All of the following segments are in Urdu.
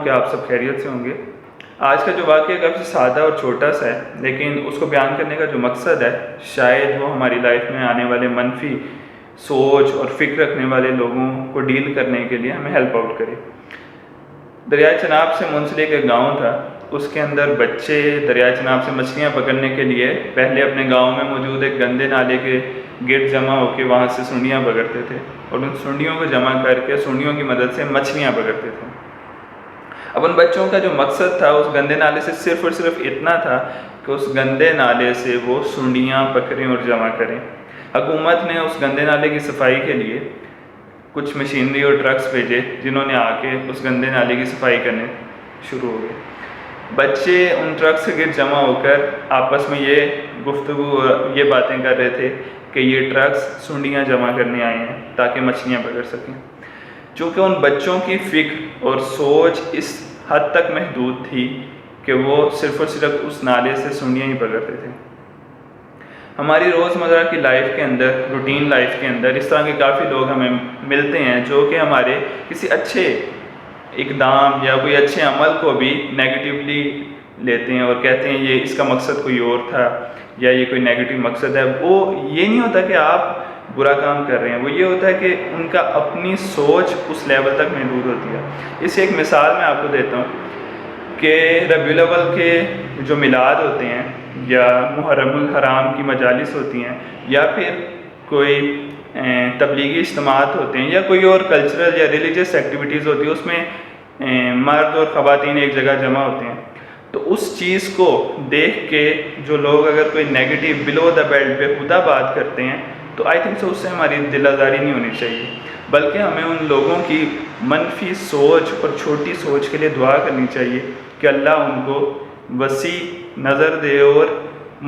کہ آپ سب خیریت سے ہوں گے۔ آج کا جو واقعہ کافی سادہ اور چھوٹا سا ہے، لیکن اس کو بیان کرنے کا جو مقصد ہے شاید وہ ہماری لائف میں آنے والے منفی سوچ اور فکر رکھنے والے لوگوں کو ڈیل کرنے کے لیے ہمیں ہیلپ آؤٹ کرے۔ دریائے چناب سے منسلک ایک گاؤں تھا، اس کے اندر بچے دریائے چناب سے مچھلیاں پکڑنے کے لیے پہلے اپنے گاؤں میں موجود ایک گندے نالے کے گرد جمع ہو کے وہاں سے سنڈیاں پکڑتے تھے اور ان سنڈیوں کو جمع کر کے سنڈیوں کی مدد سے مچھلیاں پکڑتے تھے۔ اب ان بچوں کا جو مقصد تھا اس گندے نالے سے صرف اور صرف اتنا تھا کہ اس گندے نالے سے وہ سنڈیاں پکڑیں اور جمع کریں۔ حکومت نے اس گندے نالے کی صفائی کے لیے کچھ مشینری اور ٹرکس بھیجے جنہوں نے آ کے اس گندے نالے کی صفائی کرنے شروع ہو گئے۔ بچے ان ٹرکس کے گرد جمع ہو کر آپس میں یہ گفتگو یہ باتیں کر رہے تھے کہ یہ ٹرکس سنڈیاں جمع کرنے آئے ہیں تاکہ مچھلیاں پکڑ سکیں۔ چونکہ ان بچوں کی فکر اور سوچ اس حد تک محدود تھی کہ وہ صرف اور صرف اس نالے سے سنڈیاں ہی پکڑتے تھے۔ ہماری روزمرہ کی لائف کے اندر، روٹین لائف کے اندر اس طرح کے کافی لوگ ہمیں ملتے ہیں جو کہ ہمارے کسی اچھے اقدام یا کوئی اچھے عمل کو بھی نیگیٹیولی لیتے ہیں اور کہتے ہیں یہ اس کا مقصد کوئی اور تھا یا یہ کوئی نیگیٹیو مقصد ہے۔ وہ یہ نہیں ہوتا کہ آپ برا کام کر رہے ہیں، وہ یہ ہوتا ہے کہ ان کا اپنی سوچ اس لیول تک محدود ہوتی ہے۔ اس سے ایک مثال میں آپ کو دیتا ہوں کہ ربیع الاول کے جو میلاد ہوتے ہیں یا محرم الحرام کی مجالس ہوتی ہیں یا پھر کوئی تبلیغی اجتماعات ہوتے ہیں یا کوئی اور کلچرل یا ریلیجس ایکٹیویٹیز ہوتی ہیں، اس میں مرد اور خواتین ایک جگہ جمع ہوتے ہیں، تو اس چیز کو دیکھ کے جو لوگ اگر کوئی نیگیٹیو بلو دا بیلٹ پہ خدا بات کرتے ہیں تو آئی تھنک سو اس سے ہماری دل آزاری نہیں ہونی چاہیے، بلکہ ہمیں ان لوگوں کی منفی سوچ اور چھوٹی سوچ کے لیے دعا کرنی چاہیے کہ اللہ ان کو وسیع نظر دے اور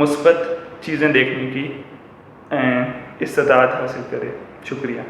مثبت چیزیں دیکھنے کی استطاعت حاصل کرے۔ شکریہ۔